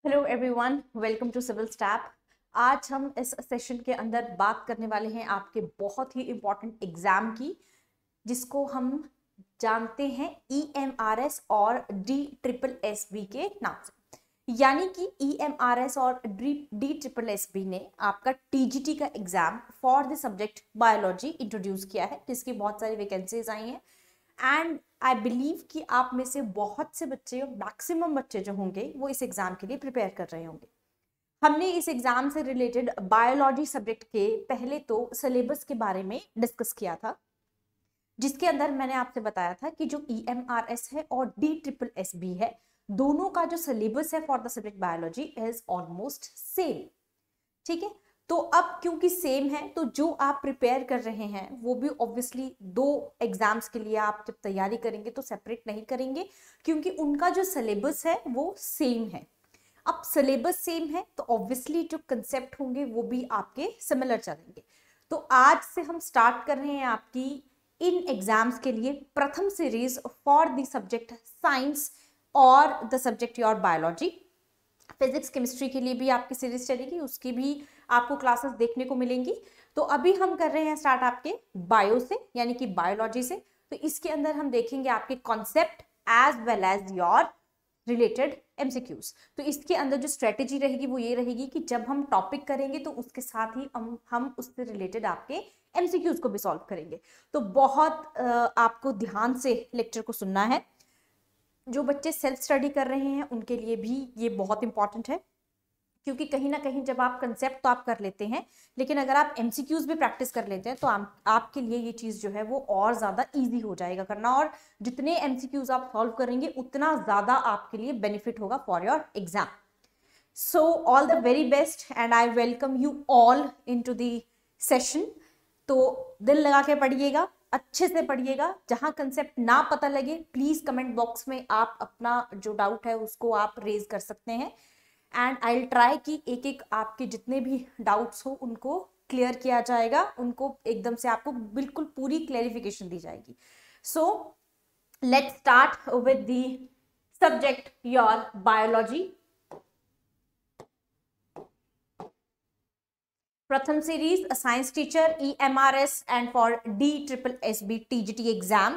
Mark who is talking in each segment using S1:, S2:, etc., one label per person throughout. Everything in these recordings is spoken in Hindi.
S1: Hello everyone, welcome to civil step. आज हम इस सेशन के अंदर बात करने वाले हैं आपके बहुत ही इम्पोर्टेंट एग्जाम की, जिसको हम जानते हैं EMRS और DSSSB के नाम से। यानी कि EMRS और DSSSB ने आपका TGT का exam for the subject biology introduce किया है, जिसकी बहुत सारी वैकेंसीज आई हैं। एंड आई बिलीव कि आप में से बहुत से बच्चे, मैक्सिमम बच्चे जो होंगे, वो इस एग्जाम के लिए प्रिपेयर कर रहे होंगे। हमने इस एग्जाम से रिलेटेड बायोलॉजी सब्जेक्ट के पहले तो सिलेबस के बारे में डिस्कस किया था, जिसके अंदर मैंने आपसे बताया था कि जो EMRS है और DSSSB है, दोनों का जो सिलेबस है for the subject biology is almost same. ठीक है, तो अब क्योंकि सेम है तो जो आप प्रिपेयर कर रहे हैं वो भी ऑब्वियसली दो एग्जाम्स के लिए आप जब तैयारी करेंगे तो सेपरेट नहीं करेंगे, क्योंकि उनका जो सिलेबस है वो सेम है। अब सिलेबस सेम है तो ऑब्वियसली जो कंसेप्ट होंगे वो भी आपके सिमिलर चलेंगे। तो आज से हम स्टार्ट कर रहे हैं आपकी इन एग्जाम्स के लिए प्रथम series for the subject science और the subject your biology. Physics chemistry के लिए भी आपकी सीरीज चलेगी, उसकी भी आपको क्लासेस देखने को मिलेंगी। तो अभी हम कर रहे हैं स्टार्ट आपके बायो से, यानी कि बायोलॉजी से। तो इसके अंदर हम देखेंगे आपके concept as well as your related MCQs। तो इसके अंदर जो स्ट्रेटेजी रहेगी वो ये रहेगी कि जब हम टॉपिक करेंगे तो उसके साथ ही हम उससे रिलेटेड आपके MCQs को भी सॉल्व करेंगे। तो बहुत आपको ध्यान से लेक्चर को सुनना है। जो बच्चे सेल्फ स्टडी कर रहे हैं उनके लिए भी ये बहुत इंपॉर्टेंट है, क्योंकि कहीं ना कहीं जब आप कंसेप्ट तो आप कर लेते हैं, लेकिन अगर आप MCQs भी प्रैक्टिस कर लेते हैं तो आपके लिए ये चीज़ जो है वो और ज़्यादा इजी हो जाएगा करना। और जितने MCQs आप सॉल्व करेंगे उतना ज़्यादा आपके लिए बेनिफिट होगा for your exam. So all the very best and I welcome you all into the session. तो दिल लगा के पढ़िएगा, अच्छे से पढ़िएगा। जहां कंसेप्ट ना पता लगे प्लीज कमेंट बॉक्स में आप अपना जो डाउट है उसको आप रेज कर सकते हैं, एंड आई विल ट्राई कि एक एक आपके जितने भी डाउट्स हो उनको क्लियर किया जाएगा, उनको एकदम से आपको बिल्कुल पूरी क्लैरिफिकेशन दी जाएगी। So let's start with the subject your biology. प्रथम series a science teacher EMRS and for DSSSB TGT exam.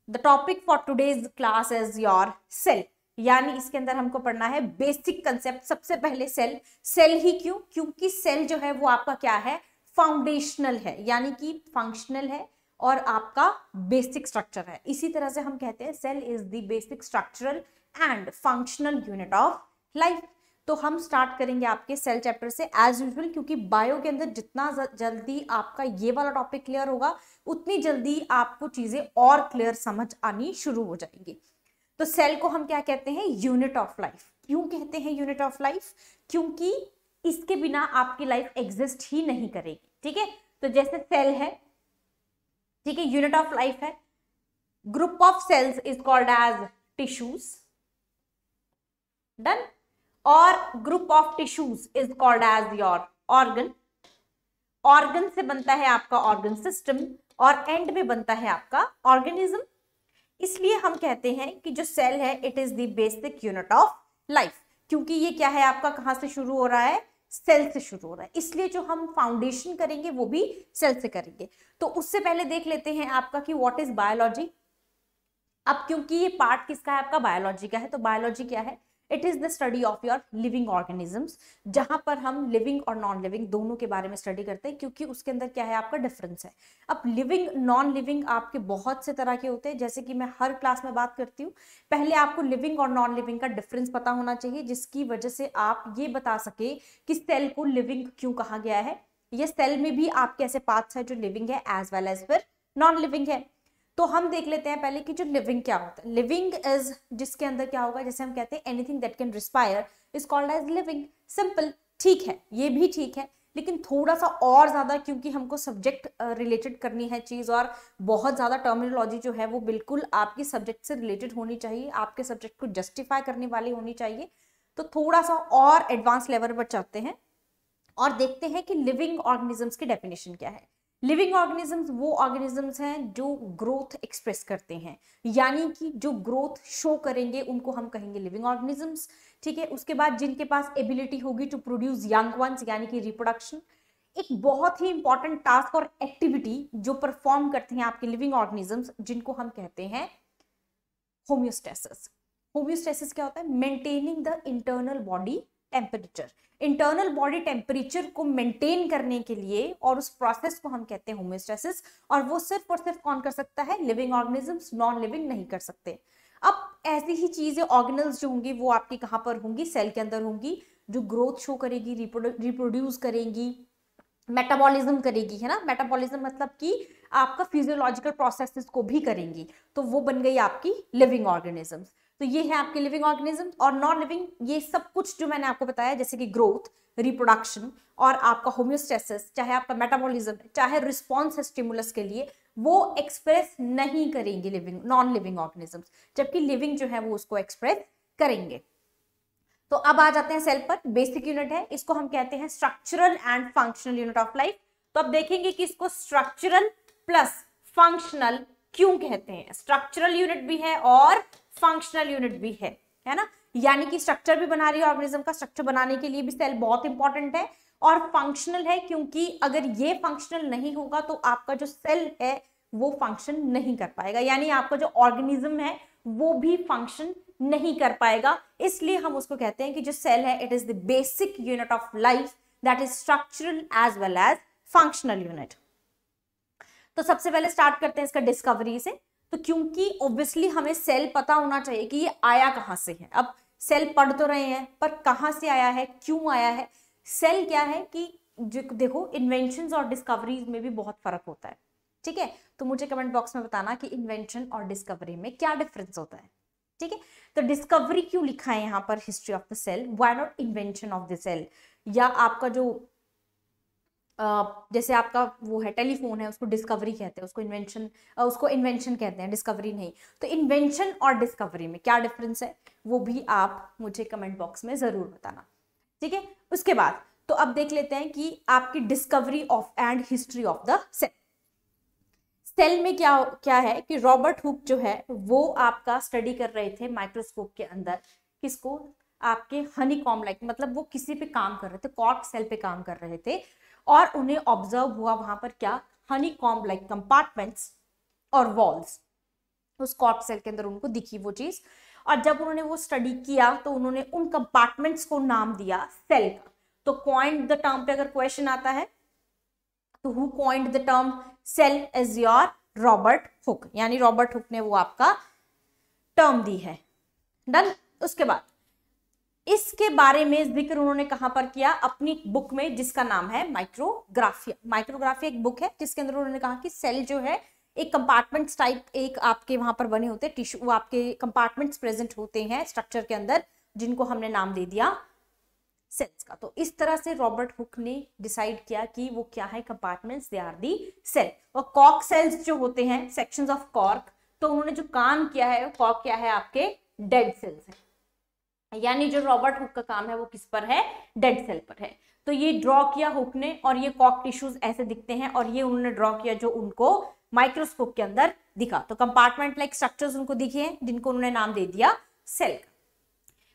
S1: The topic for today's class is your cell। यानी इसके अंदर हमको पढ़ना है बेसिक कंसेप्ट। सबसे पहले सेल। सेल ही क्यों? क्योंकि सेल जो है वो आपका क्या है, फाउंडेशनल है, यानी कि फंक्शनल है और आपका बेसिक स्ट्रक्चर है। इसी तरह से हम कहते हैं cell is the basic structural and functional unit of life. तो हम स्टार्ट करेंगे आपके सेल चैप्टर से एज यूजुअल, क्योंकि बायो के अंदर जितना जल्दी आपका ये वाला टॉपिक क्लियर होगा उतनी जल्दी आपको चीजें और क्लियर समझ आनी शुरू हो जाएंगी। तो सेल को हम क्या कहते हैं, यूनिट ऑफ लाइफ। क्यों कहते हैं यूनिट ऑफ लाइफ? क्योंकि इसके बिना आपकी लाइफ एग्जिस्ट ही नहीं करेगी। ठीक है, तो जैसे सेल है, ठीक है, यूनिट ऑफ लाइफ है। Group of cells is called as tissues, done. और group of tissues is called as your organ. Organ से बनता है आपका ऑर्गन सिस्टम और एंड में बनता है आपका ऑर्गेनिज्म। इसलिए हम कहते हैं कि जो सेल है it is the basic unit of life, क्योंकि ये क्या है आपका, कहां से शुरू हो रहा है, सेल से शुरू हो रहा है। इसलिए जो हम फाउंडेशन करेंगे वो भी सेल से करेंगे। तो उससे पहले देख लेते हैं आपका कि व्हाट इज बायोलॉजी। अब क्योंकि ये पार्ट किसका है, आपका बायोलॉजी का है, तो बायोलॉजी क्या है, it is the study of your living organisms, जहां पर हम लिविंग और नॉन लिविंग दोनों के बारे में स्टडी करते हैं, क्योंकि उसके अंदर क्या है आपका डिफरेंस है। अब लिविंग नॉन लिविंग आपके बहुत से तरह के होते हैं, जैसे कि मैं हर क्लास में बात करती हूँ। पहले आपको लिविंग और नॉन लिविंग का डिफरेंस पता होना चाहिए, जिसकी वजह से आप ये बता सके कि सेल को लिविंग क्यों कहा गया है। ये सेल में भी आपके ऐसे पार्ट्स है जो लिविंग है एज वेल एज फिर नॉन लिविंग है। तो हम देख लेते हैं पहले कि जो लिविंग क्या होता है। लिविंग इज, जिसके अंदर क्या होगा, जैसे हम कहते हैं anything that can respire is called as living. Simple, ठीक है, ये भी ठीक है, लेकिन थोड़ा सा और ज्यादा, क्योंकि हमको सब्जेक्ट रिलेटेड करनी है चीज, और बहुत ज्यादा टर्मिनोलॉजी जो है वो बिल्कुल आपकी सब्जेक्ट से रिलेटेड होनी चाहिए, आपके सब्जेक्ट को जस्टिफाई करने वाली होनी चाहिए। तो थोड़ा सा और एडवांस लेवल पर चलते हैं और देखते हैं कि लिविंग ऑर्गेनिजम्स की डेफिनेशन क्या है। लिविंग ऑर्गेनिजम्स वो ऑर्गेनिजम्स हैं जो ग्रोथ एक्सप्रेस करते हैं, यानी कि जो ग्रोथ शो करेंगे उनको हम कहेंगे लिविंग ऑर्गेनिजम्स। ठीक है, उसके बाद जिनके पास एबिलिटी होगी टू प्रोड्यूस यंग वंस, यानी कि रिप्रोडक्शन। एक बहुत ही इंपॉर्टेंट टास्क और एक्टिविटी जो परफॉर्म करते हैं आपके लिविंग ऑर्गेनिजम्स, जिनको हम कहते हैं होम्योस्टेसिस। होम्योस्टेसिस क्या होता है? Maintaining the internal body temperature. Internal body temperature को मेंटेन करने के लिए और उस प्रोसेस को हम कहते हैं होम्योस्टेसिस। और वो सिर्फ और सिर्फ कौन कर सकता है? लिविंग ऑर्गेनिजम्स, नॉन लिविंग नहीं कर सकते। अब ऐसी ही चीजें ऑर्गेनल्स जो होंगी वो आपकी कहां पर होंगी? सेल के अंदर होंगी, जो ग्रोथ शो करेगी, रिप्रोड्यूस करेंगी, मेटाबॉलिज्म करेगी, है ना। मेटाबॉलिज्म मतलब कि आपका फिजियोलॉजिकल प्रोसेसेस को भी करेंगी, तो वो बन गई आपकी लिविंग ऑर्गेनिजम्स। तो ये है आपके लिविंग ऑर्गेनिजम्स। और नॉन लिविंग, ये सब कुछ जो मैंने आपको बताया, जैसे कि ग्रोथ, रिप्रोडक्शन और आपका होम्योस्टेसिस, चाहे आपका मेटाबॉलिज्म, चाहे रिस्पॉन्स है स्टिमुलस के लिए, वो एक्सप्रेस नहीं करेंगे लिविंग नॉन लिविंग ऑर्गेनिजम्स, जबकि लिविंग जो है वो उसको एक्सप्रेस करेंगे। तो अब आ जाते हैं सेल पर। बेसिक यूनिट है, इसको हम कहते हैं structural and functional unit of life. तो अब देखेंगे कि इसको स्ट्रक्चरल प्लस फंक्शनल क्यों कहते हैं। स्ट्रक्चरल यूनिट भी है और फंक्शनल यूनिट भी है ना। यानी कि स्ट्रक्चर भी बना रही है ऑर्गेनिज्म का, स्ट्रक्चर बनाने के लिए भी सेल बहुत इंपॉर्टेंट है। और फंक्शनल है क्योंकि अगर ये फंक्शनल नहीं होगा तो आपका जो सेल है वो फंक्शन नहीं कर पाएगा, यानी आपका जो ऑर्गेनिज्म है वो भी फंक्शन नहीं कर पाएगा। इसलिए हम उसको कहते हैं कि जो सेल है it is the basic unit of life, that is structural as well as functional unit. तो सबसे पहले स्टार्ट करते हैं इसका डिस्कवरी से। तो क्योंकि ऑब्वियसली हमें सेल पता होना चाहिए कि ये आया कहां से है। अब सेल पढ़ तो रहे हैं, पर कहां से आया है, क्यों आया है। सेल क्या है कि जो देखो, इन्वेंशंस और डिस्कवरीज में भी बहुत फर्क होता है। ठीक है, तो मुझे कमेंट बॉक्स में बताना कि इन्वेंशन और डिस्कवरी में क्या डिफरेंस होता है। ठीक है, तो डिस्कवरी क्यों लिखा है यहाँ पर history of the cell, why not invention of the cell. या आपका जो जैसे आपका वो है टेलीफोन है, उसको डिस्कवरी कहते हैं, उसको इन्वेंशन कहते हैं, डिस्कवरी नहीं। तो इन्वेंशन और डिस्कवरी में क्या डिफरेंस है वो भी आप मुझे कमेंट बॉक्स में जरूर बताना। ठीक है, उसके बाद तो अब देख लेते हैं कि आपकी discovery of and history of the cell. Cell में क्या क्या है कि रॉबर्ट हुक जो है वो आपका स्टडी कर रहे थे माइक्रोस्कोप के अंदर, किसको? आपके हनीकॉम्ब लाइक, मतलब वो किसी पे काम कर रहे थे, कॉर्क सेल पे काम कर रहे थे, और उन्हें ऑब्जर्व हुआ वहां पर क्या? हनीकॉम्ब लाइक कंपार्टमेंट्स और वॉल्स, उस कॉर्क सेल के अंदर उनको दिखी वो चीज। और जब उन्होंने वो स्टडी किया तो उन्होंने उन कंपार्टमेंट्स को नाम दिया सेल का। तो कॉइंड द टर्म पे अगर क्वेश्चन आता है तो who coined the term cell is your Robert Hooke, यानी रॉबर्ट हुक ने वो आपका टर्म दी है। डन। उसके बाद इसके बारे में जिक्र उन्होंने कहां पर किया? अपनी बुक में, जिसका नाम है माइक्रोग्राफिया। माइक्रोग्राफिया एक बुक है जिसके अंदर उन्होंने कहा कि सेल जो है एक कंपार्टमेंट्स टाइप, एक आपके वहां पर बने होते हैं टिश्यू, वो आपके कंपार्टमेंट्स प्रेजेंट होते हैं स्ट्रक्चर के अंदर, जिनको हमने नाम दे दिया सेल्स का। तो इस तरह से रॉबर्ट हुक ने डिसाइड किया कि वो क्या है? Compartments, they are the cell. और कॉर्क सेल्स जो होते हैं, सेक्शंस ऑफ कॉर्क, तो उन्होंने जो काम किया है, कॉर्क क्या है? आपके डेड सेल्स है, यानी जो रॉबर्ट हुक का काम है वो किस पर है? डेड सेल पर है। तो ये ड्रॉ किया हुक ने, और ये कॉर्क टिश्यूज ऐसे दिखते हैं, और ये उन्होंने ड्रॉ किया जो उनको माइक्रोस्कोप के अंदर दिखा। तो कंपार्टमेंट लाइक स्ट्रक्चर्स उनको दिखे हैं, जिनको उन्होंने नाम दे दिया सेल का।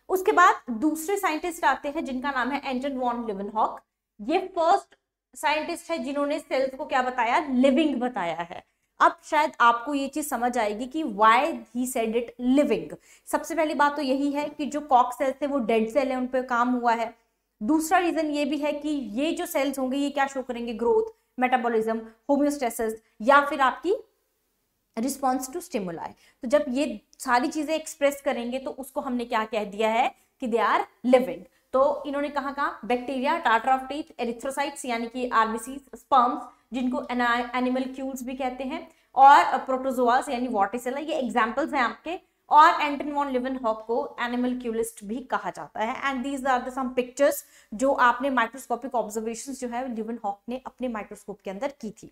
S1: उसके बाद दूसरे साइंटिस्ट आते हैं जिनका नाम है एंटन वॉन लीवेनहॉक। ये फर्स्ट साइंटिस्ट है जिन्होंने सेल्स को क्या बताया? लिविंग बताया है। अब शायद आपको ये चीज समझ आएगी कि why he said it living. सबसे पहली बात तो यही है कि जो कॉर्क सेल्स थे वो डेड सेल है, उन पे काम हुआ है। दूसरा रीजन ये भी है कि ये जो सेल्स होंगे ये क्या शो करेंगे? ग्रोथ, मेटाबॉलिज्म, होम्योस्टेसिस, या फिर आपकी रिस्पॉन्स टू स्टिमुलाई। तो जब ये सारी चीजें एक्सप्रेस करेंगे तो उसको हमने क्या कह दिया है कि दे आर लिविंग। तो इन्होंने कहा bacteria, tartar of teeth, erythrocytes यानी कि आरबीसी, स्पर्म्स जिनको एनिमल्क्यूल्स भी कहते हैं, और प्रोटोजोआस यानी वॉटिसेला, ये एग्जांपल्स हैं आपके। और एंटन वॉन लीवेनहॉक को एनिमल्क्यूलिस्ट भी कहा जाता है। And these are the some pictures जो आपने माइक्रोस्कोपिक ऑब्जर्वेशंस जो है लीवेनहॉक ने अपने माइक्रोस्कोप के अंदर की थी।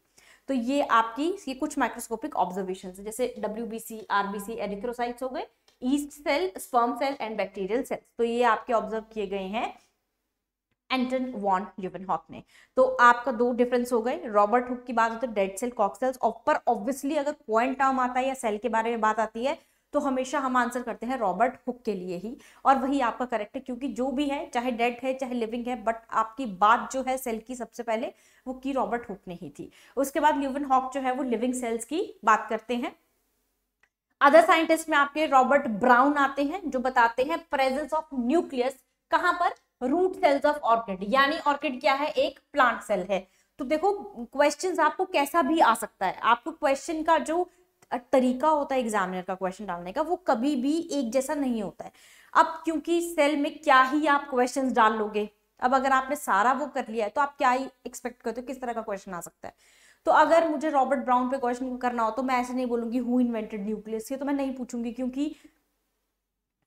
S1: तो ये आपकी ये कुछ माइक्रोस्कोपिक ऑब्जर्वेशंस है, जैसे WBC, RBC, एरिथ्रोसाइट्स हो गए, yeast cell, sperm cell and bacterial cells. तो ये आपके ऑब्जर्व किए गए हैं एंटन वॉन ल्यूवेनहॉक ने। तो आपका दो डिफरेंस हो गए। रॉबर्ट हुक की बात होती है डेड सेल, कॉक्स सेल्स, पर ऑब्वियसली अगर पॉइंट टर्म आता है या सेल के बारे में बात आती है तो हमेशा हम आंसर करते हैं रॉबर्ट हुक के लिए ही, और वही आपका करेक्ट है, क्योंकि जो भी है चाहे डेड है चाहे लिविंग है, बट आपकी बात जो है सेल की सबसे पहले वो की रॉबर्ट हुक ने ही थी। उसके बाद ल्यूवेनहॉक जो है वो लिविंग सेल्स की बात करते हैं। अदर साइंटिस्ट में आपके रॉबर्ट ब्राउन आते हैं जो बताते हैं प्रेजेंस ऑफ न्यूक्लियस कहां पर, रूट सेल्स ऑफ ऑर्किड, यानी ऑर्किड क्या है, एक प्लांट सेल है। तो देखो क्वेश्चंस आपको कैसा भी आ सकता है, आपको क्वेश्चन का जो तरीका होता है एग्जामिनर का क्वेश्चन डालने का वो कभी भी एक जैसा नहीं होता है। अब क्योंकि सेल में क्या ही आप क्वेश्चंस डाल लोगे, अब अगर आपने सारा वो कर लिया है तो आप क्या ही एक्सपेक्ट करते हो किस तरह का क्वेश्चन आ सकता है। तो अगर मुझे रॉबर्ट ब्राउन पे क्वेश्चन करना हो तो मैं ऐसे नहीं बोलूंगी हु इन्वेंटेड न्यूक्लियस, ये तो मैं नहीं पूछूंगी क्योंकि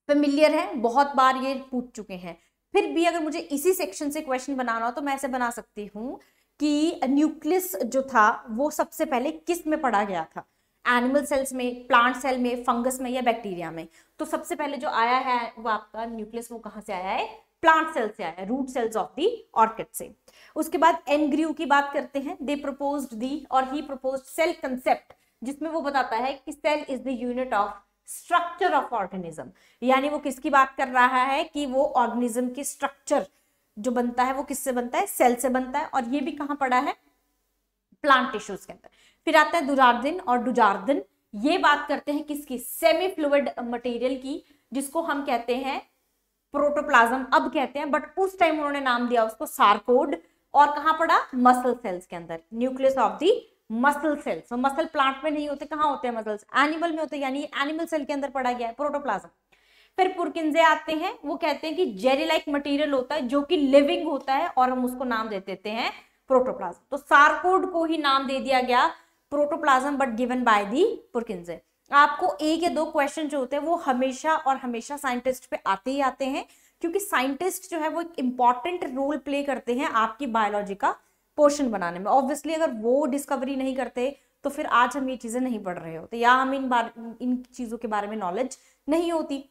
S1: फेमिलियर है, बहुत बार ये पूछ चुके हैं। फिर भी अगर मुझे इसी सेक्शन से क्वेश्चन बनाना हो तो मैं ऐसे बना सकती हूँ कि न्यूक्लियस जो था वो सबसे पहले किस में पढ़ा गया था, एनिमल सेल्स में, प्लांट सेल में, फंगस में या बैक्टीरिया में। तो सबसे पहले जो आया है वो आपका न्यूक्लियस वो कहां से आया है, प्लांट सेल से आया है, root cells of the orchid से। उसके बाद एनग्रीव की बात करते हैं, दे प्रपोज्ड दी और ही प्रपोज्ड सेल कंसेप्ट, जिसमें वो बताता है कि cell is the unit of structure of organism, यानी वो किसकी बात कर रहा है कि वो ऑर्गेनिज्म की स्ट्रक्चर जो बनता है वो किससे बनता है, सेल से बनता है, और ये भी कहां पड़ा है, प्लांट टिश्यूज के अंदर। फिर आता है दुरार्दिन और डुजार्दिन, ये बात करते हैं किसकी, सेमी फ्लूइड मटेरियल की, जिसको हम कहते हैं प्रोटोप्लाज्म अब कहते हैं, बट उस टाइम उन्होंने नाम दिया उसको सार्कोड, और कहां पड़ा, मसल सेल्स के अंदर, nucleus of the muscle cells. Muscle plant में नहीं होते, कहां होते हैं मसल्स, एनिमल में होते हैं, यानी एनिमल सेल के अंदर पड़ा गया है प्रोटोप्लाज्म। फिर पुरकिंजे आते हैं, वो कहते हैं कि जेली लाइक मटेरियल होता है जो कि लिविंग होता है और हम उसको नाम दे देते हैं प्रोटोप्लाज्म। तो सार्कोड को ही नाम दे दिया गया protoplasm but given by the पुरकिंजे। आपको एक या दो क्वेश्चन जो होते हैं वो हमेशा और हमेशा साइंटिस्ट पे आते ही आते हैं, क्योंकि साइंटिस्ट जो है वो एक इंपॉर्टेंट रोल प्ले करते हैं आपकी बायोलॉजी का पोर्शन बनाने में। ऑब्वियसली अगर वो डिस्कवरी नहीं करते तो फिर आज हम ये चीजें नहीं पढ़ रहे होते, या हम इन चीजों के बारे में नॉलेज नहीं होती।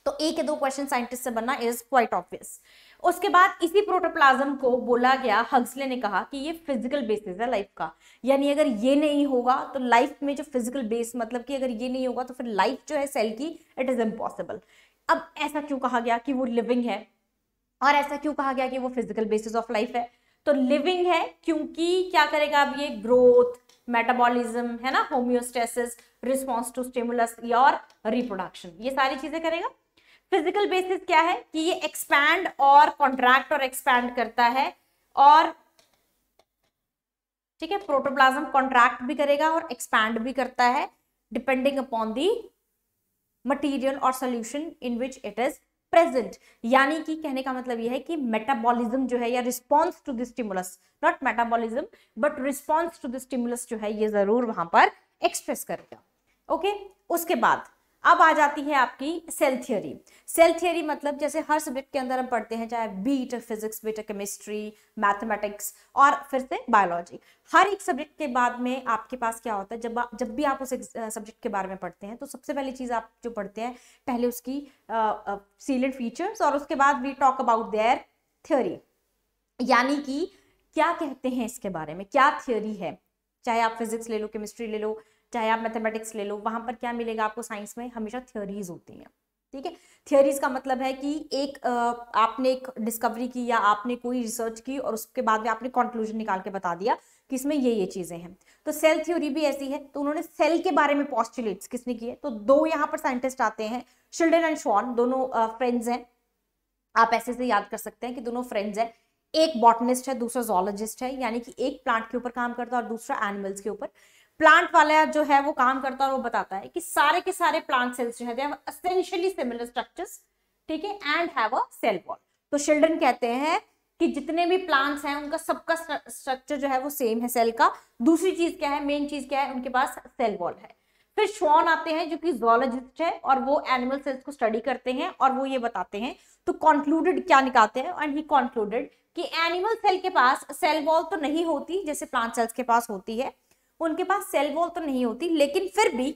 S1: तो एक या दो क्वेश्चन साइंटिस्ट से बनना इज क्वाइट ऑब्वियस। उसके बाद इसी प्रोटोप्लाज्म को बोला गया, हक्सले ने कहा कि ये फिजिकल बेसिस है लाइफ का, यानी अगर ये नहीं होगा तो लाइफ में जो फिजिकल बेस, मतलब कि अगर ये नहीं होगा तो फिर लाइफ जो है सेल की, इट इज इम्पॉसिबल। अब ऐसा क्यों कहा गया कि वो लिविंग है, और ऐसा क्यों कहा गया कि वो फिजिकल बेसिस ऑफ लाइफ है? तो लिविंग है क्योंकि क्या करेगा अब ये, ग्रोथ, मेटाबॉलिज्म है ना, होम्योस्टेसिस, रिस्पॉन्स टू स्टिमुलस और रिप्रोडक्शन, ये सारी चीजें करेगा। फिजिकल बेसिस क्या है कि ये एक्सपैंड और कॉन्ट्रैक्ट और एक्सपैंड करता है, और ठीक है, प्रोटोप्लाज्म कॉन्ट्रैक्ट भी करेगा और एक्सपैंड भी करता है डिपेंडिंग अपॉन दी मटेरियल और solution in which it is present. यानी कि कहने का मतलब यह है कि मेटाबॉलिज्म जो है या response to the stimulus, not metabolism but response to the stimulus जो है ये जरूर वहां पर एक्सप्रेस करेगा। ओके, उसके बाद अब आ जाती है आपकी सेल थियोरी। सेल थियोरी मतलब जैसे हर सब्जेक्ट के अंदर हम पढ़ते हैं, चाहे be it physics, be it chemistry, mathematics और फिर से बायोलॉजी, हर एक सब्जेक्ट के बाद में आपके पास क्या होता है, जब भी आप उस सब्जेक्ट के बारे में पढ़ते हैं तो सबसे पहली चीज आप जो पढ़ते हैं पहले उसकी सीलेंट फीचर्स, और उसके बाद we talk about their theory, यानी कि क्या कहते हैं इसके बारे में, क्या थियोरी है। चाहे आप फिजिक्स ले लो, केमिस्ट्री ले लो, चाहे आप मैथमेटिक्स ले लो, वहां पर क्या मिलेगा आपको, साइंस में हमेशा थ्योरीज होती हैं। ठीक है, थ्योरीज का मतलब है कि एक आपने एक डिस्कवरी की या आपने कोई रिसर्च की और उसके बाद में आपने कंक्लूजन निकाल के बता दिया कि इसमें ये चीजें हैं। तो सेल थ्योरी भी ऐसी है। तो उन्होंने सेल के बारे में पोस्टुलेट्स किसने किए, तो दो यहाँ पर साइंटिस्ट आते हैं, शिल्डन एंड श्वान, दोनों फ्रेंड्स हैं। आप ऐसे से याद कर सकते हैं कि दोनों फ्रेंड्स हैं, एक बॉटनिस्ट है दूसरा जोलॉजिस्ट है, यानी कि एक प्लांट के ऊपर काम करता है और दूसरा एनिमल्स के ऊपर। प्लांट वाला जो है वो काम करता है और वो बताता है कि सारे के सारे प्लांट सेल्स जो है they have essentially similar structures, ठीक है, and have a cell wall. तो चिल्ड्रन कहते हैं कि जितने भी प्लांट्स हैं उनका सबका स्ट्रक्चर जो है वो सेम है सेल का। दूसरी चीज क्या है, मेन चीज क्या है, उनके पास सेल वॉल है। फिर श्वान आते हैं जो कि जोलॉजिस्ट है और वो एनिमल सेल्स को स्टडी करते हैं और वो ये बताते हैं, तो कंक्लूडेड क्या निकालते हैं, एंड ही कंक्लूडेड कि एनिमल सेल के पास सेल वॉल तो नहीं होती जैसे प्लांट सेल्स के पास होती है, उनके पास सेल वॉल तो नहीं होती, लेकिन फिर भी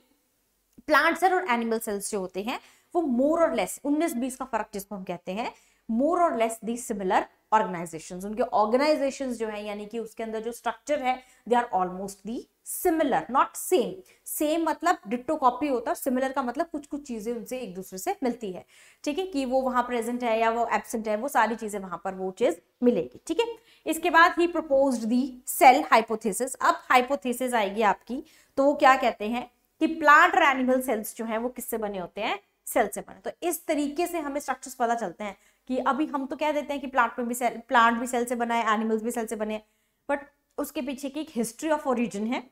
S1: प्लांट सेल और एनिमल सेल्स जो होते हैं वो मोर और लेस 19-20 का फर्क जिसको हम कहते हैं, more or less the similar organisations, उनके ऑर्गेनाइजेशंस जो है यानी कि उसके अंदर जो स्ट्रक्चर है they are almost the similar, not same. Same मतलब डिट्टो कॉपी होता है, सिमिलर का मतलब कुछ कुछ चीजें उनसे एक दूसरे से मिलती है, ठीक है, कि वो वहां प्रेजेंट है या वो एब्सेंट है, वो सारी चीजें वहां पर वो चीज मिलेगी, ठीक है। इसके बाद ही प्रपोज्ड दी सेल हाइपोथेसिस। अब हाइपोथेसिस आएगी आपकी, तो वो क्या कहते हैं कि प्लांट और एनिमल सेल्स जो है वो किससे बने होते हैं, सेल से बने। तो इस तरीके से हमें स्ट्रक्चर्स पता चलते हैं कि अभी हम तो कह देते हैं कि प्लांट भी सेल से बना है, एनिमल्स भी सेल से बने, बट उसके पीछे की एक हिस्ट्री ऑफ ओरिजिन है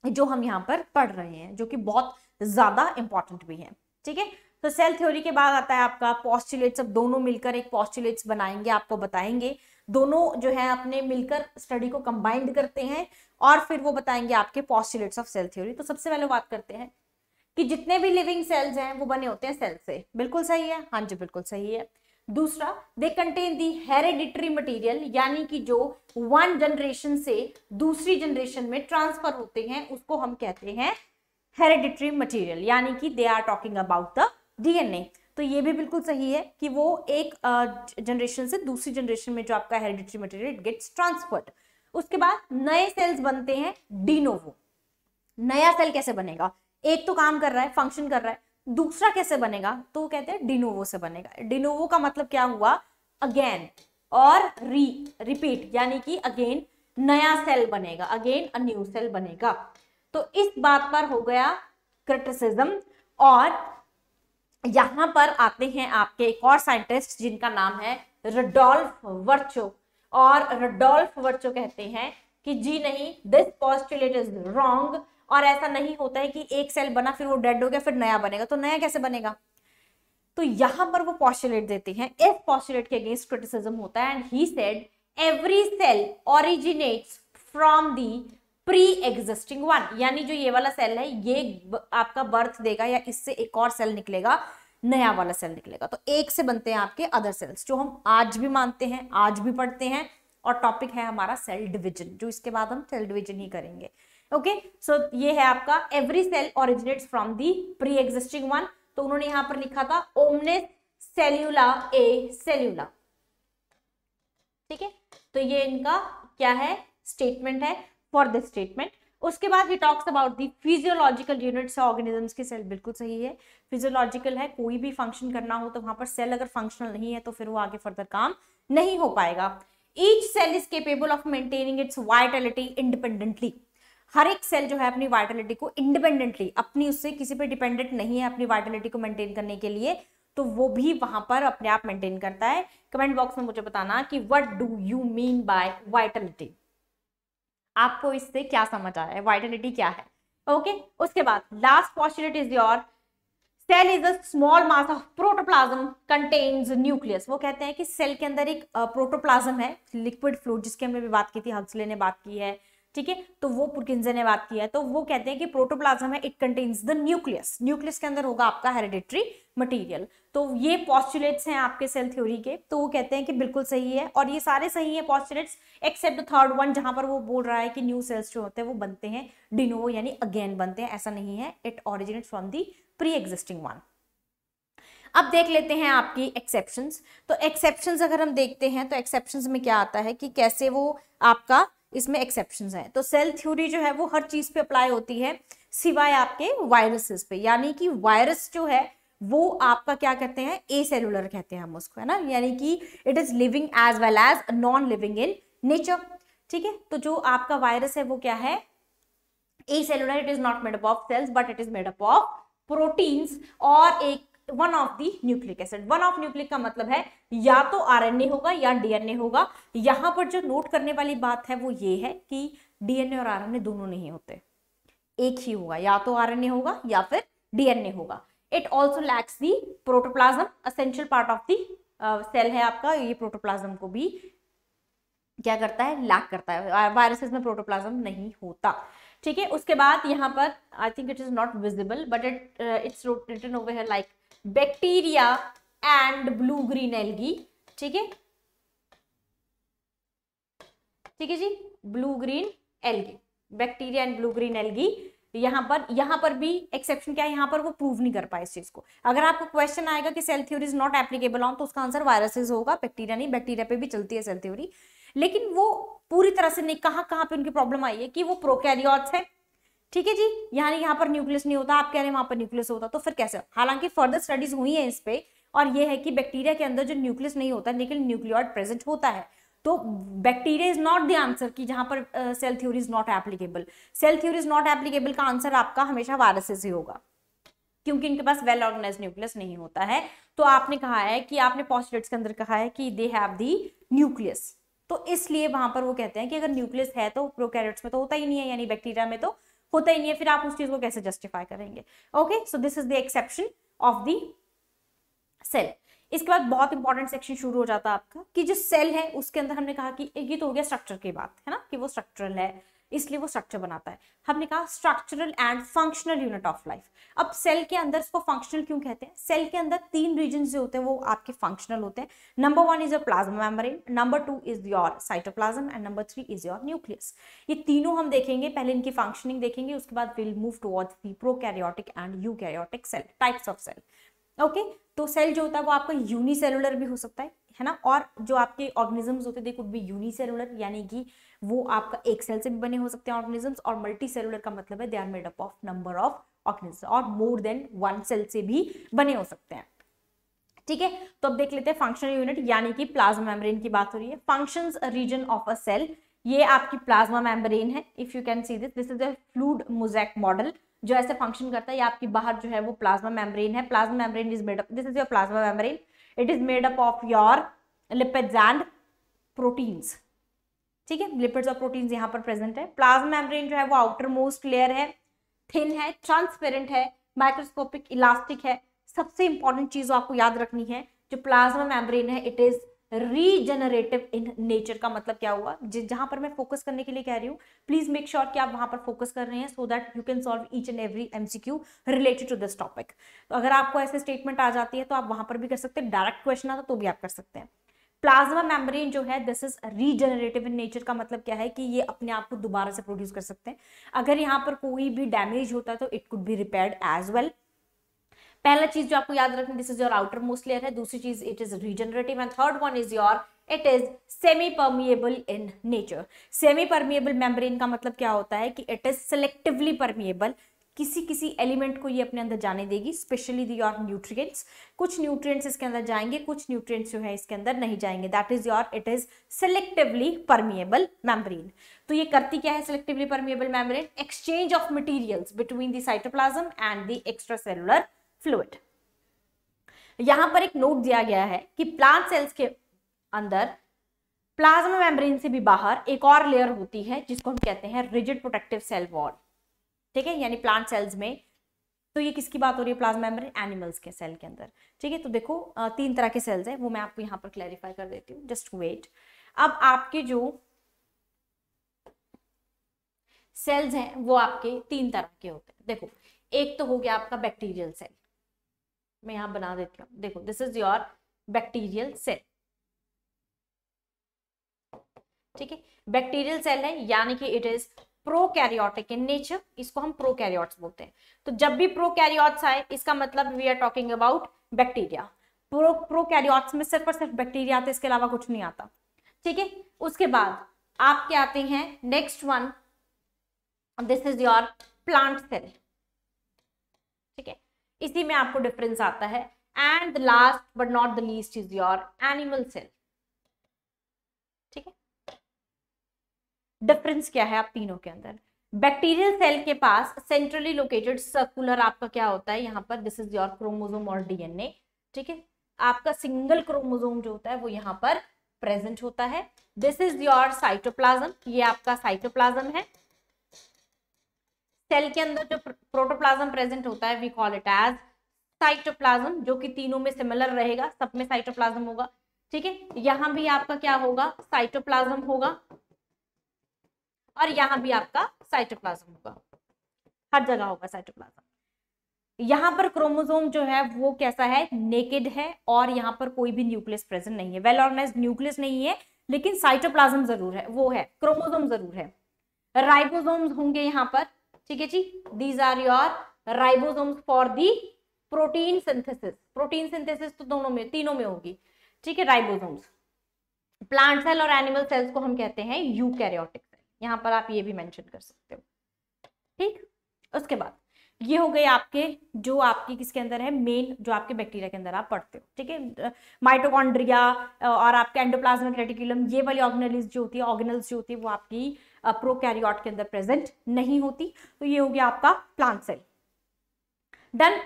S1: जो हम यहाँ पर पढ़ रहे हैं, जो कि बहुत ज्यादा इंपॉर्टेंट भी है, ठीक है। तो सेल थ्योरी के बाद आता है आपका पोस्टुलेट्स। अब दोनों मिलकर एक पोस्टुलेट्स बनाएंगे, आपको बताएंगे, दोनों जो है अपने मिलकर स्टडी को कंबाइंड करते हैं और फिर वो बताएंगे आपके पोस्टुलेट्स ऑफ सेल थ्योरी। तो सबसे पहले बात करते हैं कि जितने भी लिविंग सेल्स हैं वो बने होते हैं सेल से, बिल्कुल सही है, हाँ जी बिल्कुल सही है। दूसरा, they contain the hereditary material, यानी कि जो वन जनरेशन से दूसरी जनरेशन में ट्रांसफर होते हैं उसको हम कहते हैं हेरिडिटरी मटेरियल, यानी कि they are talking about the DNA. तो ये भी बिल्कुल सही है कि वो एक जनरेशन से दूसरी जनरेशन में जो आपका हेरिडिटरी मटेरियल गेट्स ट्रांसफर्ड। उसके बाद नए सेल्स बनते हैं डिनोवो। नया सेल कैसे बनेगा, एक तो काम कर रहा है, फंक्शन कर रहा है, दूसरा कैसे बनेगा, तो वो कहते हैं डिनोवो से बनेगा। डिनोवो का मतलब क्या हुआ, अगेन और रिपीट, यानी कि अगेन नया सेल बनेगा, अगेन अ न्यू सेल बनेगा। तो इस बात पर हो गया क्रिटिसिज्म। और यहां पर आते हैं आपके एक और साइंटिस्ट जिनका नाम है रुडोल्फ वर्चो। और रुडोल्फ वर्चो कहते हैं कि जी नहीं, दिस पोस्टुलेट इज रॉन्ग, और ऐसा नहीं होता है कि एक सेल बना फिर वो डेड हो गया फिर नया बनेगा, तो नया कैसे बनेगा। तो यहां पर वो पोस्टुलेट देते हैं, इस पोस्टुलेट के अगेंस्ट क्रिटिसिज्म होता है, and he said every cell originates from the pre existing one, यानी जो ये वाला सेल है ये आपका बर्थ देगा या इससे एक और सेल निकलेगा, नया वाला सेल निकलेगा। तो एक से बनते हैं आपके अदर सेल्स, जो हम आज भी मानते हैं, आज भी पढ़ते हैं, और टॉपिक है हमारा सेल डिवीजन, जो इसके बाद हम सेल डिवीजन ही करेंगे। ओके, सो ये है आपका every cell originates from the pre existing one. तो उन्होंने यहां पर लिखा था ओमनिस सेल्यूला ए सेल्यूला, ठीक है। तो ये इनका क्या है, स्टेटमेंट है फॉर दिस स्टेटमेंट। उसके बाद he talks about the physiological units organisms के सेल, बिल्कुल सही है, फिजियोलॉजिकल है, कोई भी फंक्शन करना हो तो वहां पर सेल अगर फंक्शनल नहीं है तो फिर वो आगे फर्दर काम नहीं हो पाएगा। Each cell is capable of maintaining its vitality independently. हर एक सेल जो है अपनी वाइटलिटी को इंडिपेंडेंटली, अपनी उससे किसी पे डिपेंडेंट नहीं है अपनी वाइटलिटी को मेंटेन करने के लिए, तो वो भी वहां पर अपने आप मेंटेन करता है। कमेंट बॉक्स में मुझे बताना कि what do you mean by Vitality, आपको इससे क्या समझ आया है, वाइटलिटी क्या है। ओके, उसके बाद last postulate is your cell is a small mass of protoplasm contains nucleus. वो कहते हैं कि सेल के अंदर एक प्रोटोप्लाज्म है, लिक्विड फ्लूइड, जिसकी हमने भी बात की थी, हक्सले ने बात की है, ठीक है, तो वो पुरकिंजे ने बात किया है। तो वो कहते हैं कि प्रोटोप्लाज्म है, it contains the nucleus, nucleus के अंदर होगा आपका हेरिडिटरी मटेरियल। तो ये पोस्टुलेट्स हैं आपके सेल थ्योरी के, तो वो कहते हैं कि बिल्कुल सही है, और ये सारे सही है postulates except the third one, जहां पर वो बोल रहा है कि न्यू सेल्स जो होते हैं वो बनते हैं डिनोवो, यानी अगेन बनते हैं, ऐसा नहीं है, it originates from the pre existing one. अब देख लेते हैं आपकी एक्सेप्शंस। तो एक्सेप्शंस अगर हम देखते हैं तो एक्सेप्शंस में क्या आता है कि कैसे वो आपका इसमें एक्सेप्शंस हैं। तो सेल थ्योरी जो है वो हर चीज पे अप्लाई होती है सिवाय आपके वायरसेस पे, यानी कि वायरस जो है वो आपका क्या कहते हैं, ए सेलुलर कहते हैं हम उसको, है ना, यानी कि it is living as well as non living in nature, ठीक है। तो जो आपका वायरस है वो क्या है, acellular, it is not made up of cells but it is made up of proteins और एक one of the nucleic acid. One of nucleic का मतलब है या तो आरएनए होगा या डीएनए होगा। यहां पर जो नोट करने वाली बात है वो ये है कि डीएनए और आरएनए दोनों नहीं होते, एक ही होगा, या तो आरएनए होगा या फिर डीएनए होगा। It also lacks the protoplasm, essential part of the cell है आपका, ये प्रोटोप्लाज्म को भी क्या करता है, लैक करता है। वायरसेस में प्रोटोप्लाज्म नहीं होता, ठीक है। उसके बाद यहाँ पर I think it is not visible but it's written over here like bacteria and blue green algae, ठीक है, ठीक है जी, blue green algae, bacteria and blue green algae यहाँ पर भी एक्सेप्शन क्या है, यहाँ पर वो प्रूव नहीं कर पाए इस चीज को। अगर आपको क्वेश्चन आएगा कि cell theory is not applicable on, तो उसका आंसर वायरसेस होगा, बैक्टीरिया नहीं। बैक्टीरिया पे भी चलती है सेल थ्योरी, लेकिन वो पूरी तरह से नहीं। कहाँ पे उनकी प्रॉब्लम आई है कि वो प्रोकैरियोट्स है, ठीक है जी, यानी यहाँ पर न्यूक्लियस नहीं होता, आप कह रहे हैं वहां पर न्यूक्लियस होता, तो फिर कैसे? हालांकि फर्दर स्टडीज हुई है इस पे, और ये है कि बैक्टीरिया के अंदर जो न्यूक्लियस नहीं होता लेकिन न्यूक्लियोइड प्रेजेंट होता है। तो bacteria is not the answer कि जहां पर cell theory is not applicable. Cell theory is not applicable का आंसर आपका हमेशा वायरसेस ही होगा, क्योंकि इनके पास वेल ऑर्गेनाइज्ड न्यूक्लियस नहीं होता है। तो आपने कहा है कि आपने पोस्टुलेट्स के अंदर कहा है कि दे हैव दी न्यूक्लियस, तो इसलिए वहां पर वो कहते हैं कि अगर न्यूक्लियस है तो प्रोकैरियोट्स में तो होता ही नहीं है, यानी बैक्टीरिया में तो होता ही नहीं है। फिर आप उस चीज को कैसे जस्टिफाई करेंगे? Okay, so this is the exception of the cell. इसके बाद बहुत इंपॉर्टेंट सेक्शन शुरू हो जाता है आपका कि जो सेल है उसके अंदर हमने कहा कि ये तो हो गया स्ट्रक्चर की बात है ना, कि वो स्ट्रक्चरल है इसलिए वो स्ट्रक्चर बनाता है। हमने कहा structural and functional unit of life. अब सेल के अंदर इसको फंक्शनल क्यों कहते हैं? सेल के अंदर 3 रीजन जो होते हैं वो आपके फंक्शनल होते हैं। Number 1 is your plasma membrane, number 2 is your cytoplasm and number 3 is your nucleus. ये तीनों हम देखेंगे, पहले इनकी फंक्शनिंग देखेंगे, उसके बाद will move towards the prokaryotic and eukaryotic cell, types of cell. Okay, तो सेल जो होता है वो आपका यूनिसेलुलर भी हो सकता है ना, और जो आपके ऑर्गेनिजम्स होते हैं दे कुड बी यूनिसेलुलर, यानी कि वो आपका एक सेल से भी बने हो सकते हैं ऑर्गेनिजम्स, और मल्टी सेलुलर का मतलब है they are made up of number of organisms, और मोर देन 1 सेल से भी बने हो सकते हैं। ठीक है, तो अब देख लेते हैं फंक्शनल यूनिट, यानी कि प्लाज्मा मेम्ब्रेन की बात हो रही है। Functions region of a cell, ये आपकी प्लाज्मा मेम्ब्रेन है। If you can see this is a fluid mosaic model जो ऐसे फंक्शन करता है। ये आपकी बाहर जो है वो प्लाज्मा मेम्ब्रेन है। Plasma membrane is made up, this is your plasma membrane, it is made up of your lipids and proteins. ठीक है, लिपिड्स और प्रोटीन्स यहाँ पर प्रेजेंट है। प्लाज्मा मेम्ब्रेन जो है वो आउटर मोस्ट लेयर है, थिन है, ट्रांसपेरेंट है, माइक्रोस्कोपिक, इलास्टिक है। सबसे इंपॉर्टेंट चीज आपको याद रखनी है, जो प्लाज्मा मेम्ब्रेन है it is regenerative in nature. का मतलब क्या हुआ? जहां पर मैं फोकस करने के लिए कह रही हूँ, प्लीज मेक श्योर कि आप वहां पर फोकस कर रहे हैं, so that you can solve each and every MCQ related to this topic. तो अगर आपको ऐसे स्टेटमेंट आ जाती है तो आप वहां पर भी कर सकते हैं, डायरेक्ट क्वेश्चन आता तो भी आप कर सकते हैं। प्लाज्मा मेम्ब्रेन जो है this is regenerative in nature. का मतलब क्या है कि ये अपने आप को दोबारा से प्रोड्यूस कर सकते हैं। अगर यहाँ पर कोई भी डैमेज होता है तो it could be repaired as well. पहला चीज जो आपको याद रखनी, this is your outer most layer है। दूसरी चीज it is regenerative, and third one is your it is semi permeable in nature. Semi permeable membrane का मतलब क्या होता है कि इट इज सिलेक्टिवली परमिएबल, किसी एलिमेंट को ये अपने अंदर जाने देगी, स्पेशली दी योर न्यूट्रिएंट्स। कुछ न्यूट्रिएंट्स इसके अंदर जाएंगे, कुछ न्यूट्रिएंट्स जो है इसके अंदर नहीं जाएंगे, that is your it is selectively permeable membrane. तो ये करती क्या है selectively permeable membrane? Exchange of materials between the cytoplasm and the extracellular fluid. यहां पर एक नोट दिया गया है कि प्लांट सेल्स के अंदर प्लाज्मा मेम्ब्रेन से भी बाहर एक और लेयर होती है जिसको हम कहते हैं रिजिड प्रोटेक्टिव सेल वॉल। ठीक है, यानी प्लांट सेल्स में, तो ये किसकी बात हो रही है? प्लाज्मा मेम्ब्रेन एनिमल्स के सेल के अंदर। ठीक है, तो देखो 3 तरह के सेल्स हैं, वो मैं आपको यहाँ पर क्लैरिफाई कर देती हूँ, जस्ट वेट। अब आपके जो सेल्स हैं वो आपके 3 तरह के होते हैं। देखो, एक तो हो गया आपका बैक्टीरियल सेल, मैं यहां बना देती हूँ, देखो this is your bacterial cell. ठीक है, बैक्टीरियल सेल है यानी कि it is prokaryotic in nature, इसको हम प्रोकैरियोट्स बोलते हैं। तो जब भी प्रोकैरियोट्स आए इसका मतलब we are talking about bacteria. Prokaryotes में सिर्फ और सिर्फ बैक्टीरिया आते हैं, इसके अलावा कुछ नहीं आता। ठीक है, उसके बाद आपके आते हैं next one, this is your plant cell. ठीक है, इसी में आपको डिफरेंस आता है। And the last but not the least is your animal cell. ठीक है, डिफरेंस क्या है आप तीनों के अंदर? बैक्टीरियल सेल के पास सेंट्रली लोकेटेड सर्कुलर आपका क्या होता है यहाँ पर, दिस इज योर क्रोमोसोम और डीएनए। ठीक है, आपका सिंगल क्रोमोसोम जो होता है वो यहाँ पर प्रेजेंट होता है। दिस इज योर साइटोप्लाज्म, ये आपका साइटोप्लाज्म है। सेल के अंदर जो प्रोटोप्लाज्म प्रेजेंट होता है we call it as cytoplasm, जो कि तीनों में सिमिलर रहेगा, सब में साइटोप्लाज्म होगा। ठीक है, यहां भी आपका क्या होगा? साइटोप्लाज्म होगा, और यहां भी आपका साइटोप्लाज्म होगा, हर जगह होगा साइटोप्लाज्म। यहां पर क्रोमोसोम जो है वो कैसा है? नेकेड है, और यहां पर कोई भी न्यूक्लियस प्रेजेंट नहीं है, वेल ऑर्गेनाइज्ड न्यूक्लियस नहीं है, लेकिन साइटोप्लाज्म जरूर है, वो है क्रोमोसोम जरूर है। राइबोसोम्स होंगे यहाँ पर, ठीक है जी, these are your ribosomes for the protein synthesis. Protein synthesis तो दोनों में, तीनों में होगी, ठीक है, राइबोसोम्स। प्लांट सेल और एनिमल सेल्स को हम कहते हैं यूकैरियोटिक सेल, यहां पर आप ये भी मेंशन कर सकते हो, ठीक। उसके बाद ये हो गए आपके जो आपकी किसके अंदर है, मेन जो आपके बैक्टीरिया के अंदर आप पढ़ते हो, ठीक है। माइटोकॉन्ड्रिया और आपके एंडोप्लाज्मिक रेटिकुलम, ये वाली ऑर्गेनेल्स जो होती है, ऑर्गेनेल्स जो होती है वो आपकी प्रोकैरियोट के अंदर प्रेजेंट नहीं होती। तो ये हो गया आपका प्लांट सेल, डन।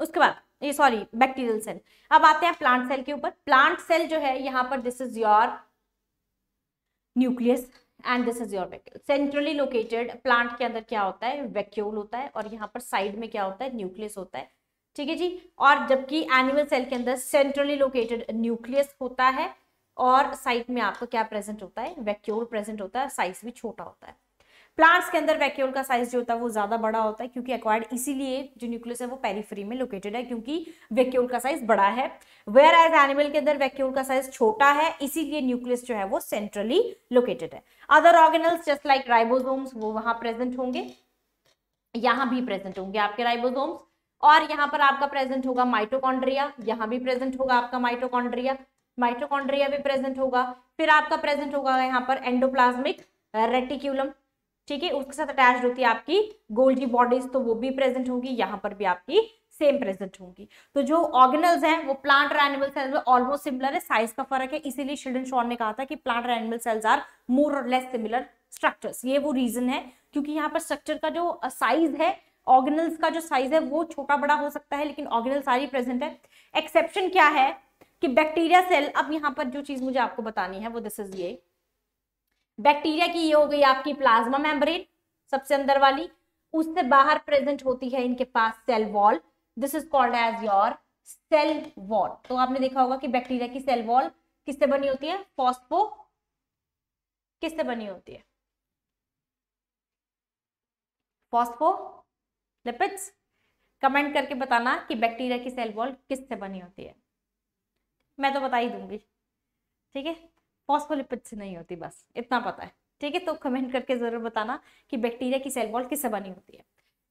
S1: उसके बाद ये सॉरी बैक्टीरियल सेल। अब आते हैं प्लांट सेल के ऊपर। प्लांट सेल जो है यहाँ पर this is your nucleus and this is your vacuole, centrally located. Plant के अंदर क्या होता है, वैक्यूल होता है, और यहाँ पर साइड में क्या होता है, न्यूक्लियस होता है, ठीक है जी। और जबकि एनिमल सेल के अंदर सेंट्रली लोकेटेड न्यूक्लियस होता है और साइड में आपको क्या प्रेजेंट होता है, वैक्यूल प्रेजेंट होता है, साइज भी छोटा होता है। प्लांट्स के अंदर वैक्यूल का साइज जो होता है वो ज्यादा बड़ा होता है, क्योंकि एक्वायर्ड इसीलिए जो न्यूक्लियस है वो पेरिफेरी में लोकेटेड है, क्योंकि वैक्यूल का साइज बड़ा है। वेयर एज एनिमल के अंदर वैक्यूल का साइज छोटा है, इसीलिए न्यूक्लियस जो है वो सेंट्रली लोकेटेड है। Other organelles just like ribosomes वो वहां प्रेजेंट होंगे, यहां भी प्रेजेंट होंगे आपके राइबोसोम्स। और यहाँ पर आपका प्रेजेंट होगा माइटोकॉन्ड्रिया, यहाँ भी प्रेजेंट होगा आपका माइटोकॉन्ड्रिया, माइटोकॉन्ड्रिया भी प्रेजेंट होगा। फिर आपका प्रेजेंट होगा यहाँ पर एंडोप्लाज्मिक रेटिक्यूलम, ठीक है, उसके साथ अटैच्ड होती है आपकी गोल्गी बॉडीज, तो वो भी प्रेजेंट होगी, यहाँ पर भी आपकी सेम प्रेजेंट होंगी। तो जो ऑर्गेनल्स हैं वो प्लांट और एनिमल सेल्स में ऑलमोस्ट सिमिलर है, साइज का फर्क है, इसीलिए शिल्डन शॉर्न ने कहा था कि प्लांट और animal sales are more or less similar structures. ये वो रीजन है, क्योंकि यहाँ पर स्ट्रक्चर का जो साइज है, ऑर्गेनल्स का जो साइज है वो छोटा बड़ा हो सकता है, लेकिन ऑर्गेनल सारी प्रेजेंट है। एक्सेप्शन क्या है कि बैक्टीरिया सेल, अब यहाँ पर जो चीज मुझे आपको बतानी है वो दिस इज ये बैक्टीरिया की, ये हो गई आपकी प्लाज्मा मेम्ब्रेन सबसे अंदर वाली, उससे बाहर प्रेजेंट होती है इनके पास cell wall, this is called as your cell wall. तो आपने देखा होगा कि बैक्टीरिया की सेल वॉल किससे बनी होती है, फॉस्फो किससे बनी होती है, फॉस्फोलिपिड्स। कमेंट करके बताना कि बैक्टीरिया की सेल वॉल किससे बनी होती है, मैं तो बता ही दूंगी, ठीक है, फॉस्फोलिपिड से नहीं होती, बस इतना पता है, ठीक है। तो कमेंट करके जरूर बताना कि बैक्टीरिया की सेल वॉल किससे बनी होती है,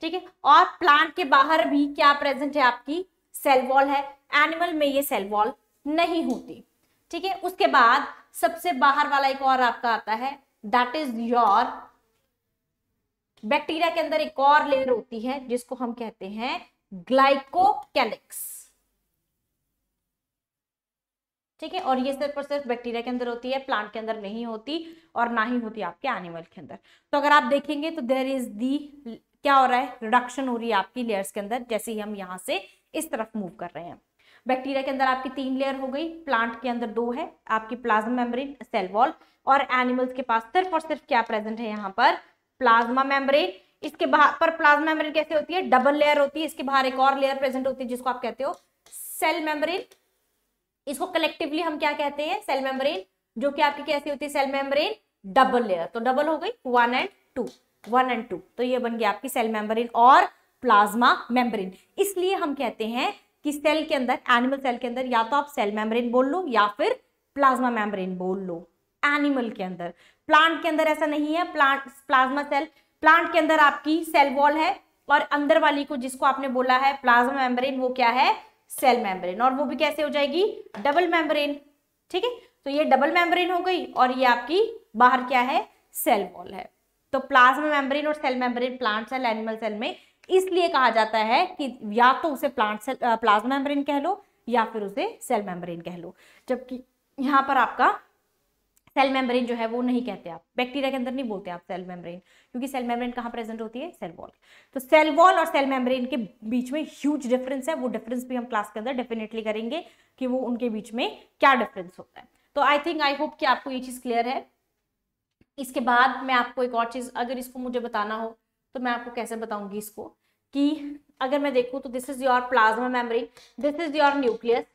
S1: ठीक है। और प्लांट के बाहर भी क्या प्रेजेंट है, आपकी सेल वॉल है, एनिमल में ये सेल वॉल नहीं होती, ठीक है। उसके बाद सबसे बाहर वाला एक और आपका आता है, दैट इज योर, बैक्टीरिया के अंदर एक और लेयर होती है जिसको हम कहते हैं ग्लाइकोकैलिक्स, ठीक है। और ये सिर्फ और सिर्फ बैक्टीरिया के अंदर होती है, प्लांट के अंदर नहीं होती, और ना ही होती आपके एनिमल के अंदर। तो अगर आप देखेंगे तो देयर इज दी, क्या हो रहा है, रिडक्शन हो रही है आपकी लेयर्स के अंदर, जैसे ही हम यहाँ से इस तरफ मूव कर रहे हैं। बैक्टीरिया के अंदर आपकी 3 लेयर हो गई, प्लांट के अंदर 2 है, आपकी प्लाज्मा मेम्ब्रेन, सेल वॉल, और एनिमल्स के पास सिर्फ और सिर्फ क्या प्रेजेंट है यहाँ पर, प्लाज्मा मेम्ब्रेन। इसके बाहर पर प्लाज्मा मेम्ब्रेन कैसे होती है, डबल लेयर होती है, इसके बाहर एक और लेयर प्रेजेंट होती है जिसको आप कहते हो सेल मेम्ब्रेन। इसको कलेक्टिवली हम क्या कहते हैं, सेल मेम्ब्रेन, जो कि आपकी कैसी होती है, सेल मेम्ब्रेन डबल लेयर। तो डबल हो गई 1 and 2, तो ये बन गया आपकी सेल मेम्ब्रेन और प्लाज्मा मेम्ब्रेन। इसलिए हम कहते हैं कि सेल के अंदर, एनिमल सेल के अंदर, या तो आप सेल मेम्ब्रेन बोल लो या फिर प्लाज्मा मेम्ब्रेन बोल लो एनिमल के अंदर। प्लांट के अंदर ऐसा नहीं है, प्लाज्मा सेल, प्लांट के अंदर आपकी सेल वॉल है, और अंदर वाली को जिसको आपने बोला है प्लाज्मा मेम्ब्रेन, वो क्या है, सेल मेम्ब्रेन, और वो भी कैसे हो जाएगी, डबल मेम्ब्रेन, ठीक है। तो ये डबल मेम्ब्रेन हो गई, और ये आपकी बाहर क्या है, सेल वॉल है। तो प्लाज्मा मेम्ब्रेन और cell membrane plant cell, animal cell में इसलिए कहा जाता है कि या तो उसे प्लांट सेल प्लाज्मा मेम्ब्रेन कह लो या फिर उसे सेल मेम्ब्रेन कह लो, जबकि यहाँ पर आपका सेल मेम्ब्रेन जो है वो नहीं कहते आप, बैक्टीरिया के अंदर नहीं बोलते आप सेल मेम्ब्रेन, क्योंकि सेल मेम्ब्रेन कहाँ प्रेजेंट होती है, सेल वॉल। तो सेल वॉल और सेल मेम्ब्रेन के बीच में ह्यूज डिफरेंस है, वो डिफरेंस भी हम क्लास के अंदर डेफिनेटली करेंगे कि वो उनके बीच में क्या डिफरेंस होता है। तो आई थिंक, आई होप कि आपको ये चीज क्लियर है। इसके बाद मैं आपको एक और चीज, अगर इसको मुझे बताना हो तो मैं आपको कैसे बताऊंगी इसको, कि अगर मैं देखूं तो this is your plasma membrane, this is your nucleus,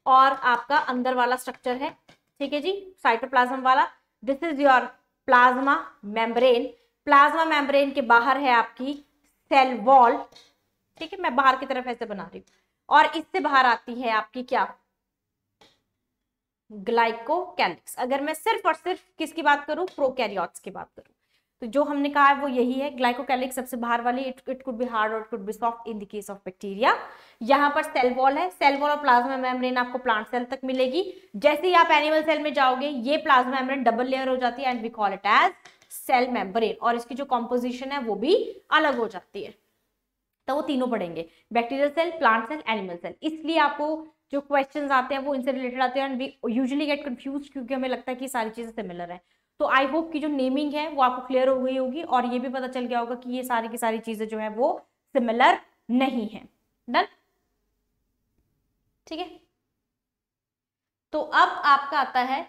S1: और आपका अंदर वाला स्ट्रक्चर है, ठीक है जी, साइटोप्लाज्म वाला, this is your plasma membrane. Plasma membrane के बाहर है आपकी सेल वॉल, ठीक है, मैं बाहर की तरफ ऐसे बना रही हूँ, और इससे बाहर आती है आपकी क्या, ग्लाइकोकैलिक्स। अगर मैं सिर्फ और सिर्फ किसकी बात करूं, प्रोकैरियोट्स की बात करूं, तो जो हमने कहा है वो यही है, ग्लाइकोकैलिक्स सबसे बाहर वाली, इट कुड बी हार्ड और it could B soft in the case of bacteria. यहाँ पर सेल वॉल है, सेल वॉल और प्लाज्मा मेम्ब्रेन आपको प्लांट सेल तक मिलेगी। जैसे ही आप एनिमल सेल में जाओगे ये प्लाज्मा मेम्ब्रेन डबल लेयर हो जाती है and we call it as cell membrane, और इसकी जो कॉम्पोजिशन है वो भी अलग हो जाती है। तो वो तीनों पढ़ेंगे, bacterial cell, plant cell, animal cell. इसलिए आपको जो क्वेश्चंस आते हैं वो इनसे रिलेटेड आते हैं and we usually get confuse, क्योंकि हमें लगता है कि सारी चीजें सिमिलर है। तो आई होप कि जो नेमिंग है वो आपको क्लियर हो गई होगी और ये भी पता चल गया होगा कि ये सारी की सारी चीजें जो है वो सिमिलर नहीं है। डन, ठीक है। तो अब आपका आता है,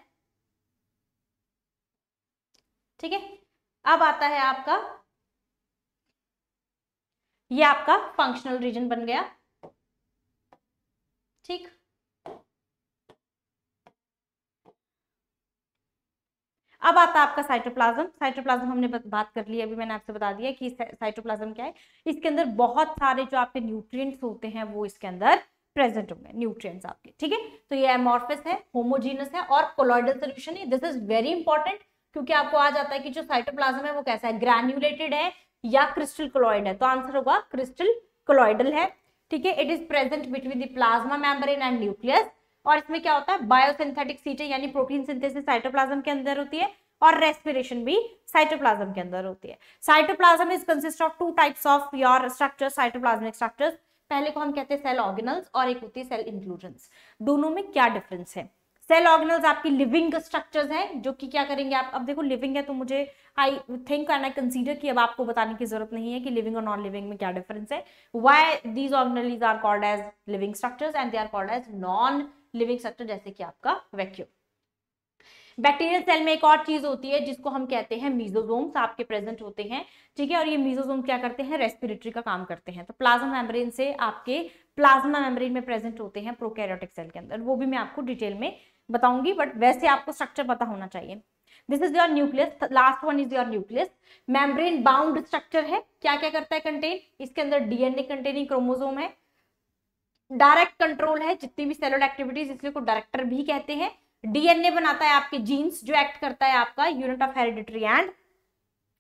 S1: ठीक है, अब आता है आपका, ये आपका फंक्शनल रीजन बन गया, ठीक। अब आता है आपका साइटोप्लाज्म। साइटोप्लाज्म हमने बात कर ली, अभी मैंने आपसे बता दिया कि साइटोप्लाज्म क्या है। इसके अंदर बहुत सारे जो आपके न्यूट्रिएंट्स होते हैं वो इसके अंदर प्रेजेंट होंगे, न्यूट्रिएंट्स आपके, ठीक है। तो ये एमॉर्फस है, होमोजीनस है और कोलॉइडल सॉल्यूशन है। दिस इज वेरी इंपॉर्टेंट, क्योंकि आपको आ जाता है कि जो साइटोप्लाज्म है वो कैसा है, ग्रैन्युलेटेड है या क्रिस्टल कोलॉइड है। तो आंसर होगा क्रिस्टल कोलॉइडल है, ठीक है। It is present between the plasma membrane and nucleus. और इसमें क्या होता है, बायोसिंथेटिक सीट है, यानी प्रोटीन सिंथेसिस साइटोप्लाज्म के अंदर होती है और रेस्पिरेशन भी साइटोप्लाज्म के अंदर होती है। Cytoplasm is consist of two types of your structures, cytoplasmic structures. पहले को हम कहते हैं सेल ऑर्गेनल्स और एक होती है सेल इंक्लूजन्स। दोनों में क्या डिफरेंस है? सेल ऑर्गेनल्स आपकी लिविंग स्ट्रक्चर्स हैं, जो कि क्या करेंगे आप, अब देखो लिविंग है तो मुझे I think and I consider कि अब आपको बताने की जरूरत नहीं है कि लिविंग और नॉन लिविंग में क्या डिफरेंस है। Why these organelles are called as living structures and they are called as non living structure, जैसे कि आपका वैक्यूम। बैक्टीरियल सेल में एक और चीज होती है जिसको हम कहते हैं मीजोसोम्स, आपके प्रेजेंट होते हैं, ठीक है। और ये मीजोसोम क्या करते हैं, रेस्पिरेटरी का काम करते हैं। तो प्लाज्मा मेम्ब्रेन से आपके प्लाज्मा मेम्ब्रेन में प्रेजेंट होते हैं प्रोकैरियोटिक सेल के अंदर, वो भी मैं आपको डिटेल में बताऊंगी, बट वैसे आपको स्ट्रक्चर पता होना चाहिए। This is your nucleus, last one is your nucleus. Membrane bound structure है, क्या क्या करता है कंटेन, इसके अंदर डीएनए कंटेनिंग क्रोमोसोम है, डायरेक्ट कंट्रोल है जितनी भी सेलुलर एक्टिविटीज, इसलिए को डायरेक्टर भी कहते हैं। डीएनए बनाता है आपके जीन्स, जो एक्ट करता है आपका unit of hereditary and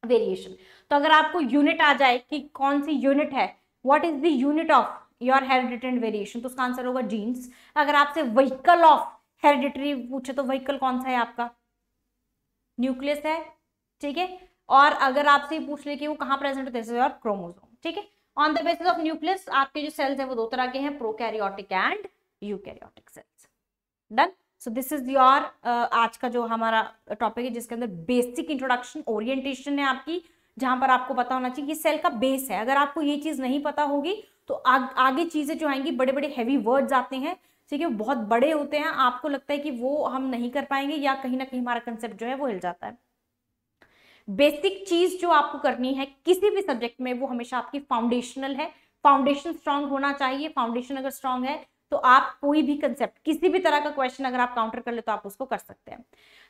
S1: variation. तो अगर आपको यूनिट आ जाए कि कौन सी यूनिट है, what is the unit of your hereditary and variation, तो उसका आंसर होगा जीन्स। अगर आपसे व्हीकल ऑफ हेरिडिटरी पूछे तो व्हीकल कौन सा है आपका, न्यूक्लियस है, ठीक है। और अगर आपसे पूछ ले कि वो कहाँ प्रेजेंट होते हैं, और क्रोमोसोम, ठीक है। On the basis of nucleus आपके जो सेल्स है वो दो तरह के हैं, prokaryotic and eukaryotic cells. Done. So this is your आज का जो हमारा टॉपिक है, जिसके अंदर बेसिक इंट्रोडक्शन ओरिएंटेशन है आपकी, जहां पर आपको पता होना चाहिए ये सेल का बेस है। अगर आपको ये चीज नहीं पता होगी तो आगे चीजें जो आएंगी, बड़े बड़े हैवी वर्ड्स आते हैं, ठीक है, बहुत बड़े होते हैं, आपको लगता है कि वो हम नहीं कर पाएंगे या कहीं ना कहीं हमारा कंसेप्ट जो है वो हिल जाता है। बेसिक चीज जो आपको करनी है किसी भी सब्जेक्ट में, वो हमेशा आपकी फाउंडेशनल है। फाउंडेशन स्ट्रांग होना चाहिए। फाउंडेशन अगर स्ट्रांग है तो आप कोई भी कंसेप्ट, किसी भी तरह का क्वेश्चन अगर आप काउंटर कर ले तो आप उसको कर सकते हैं।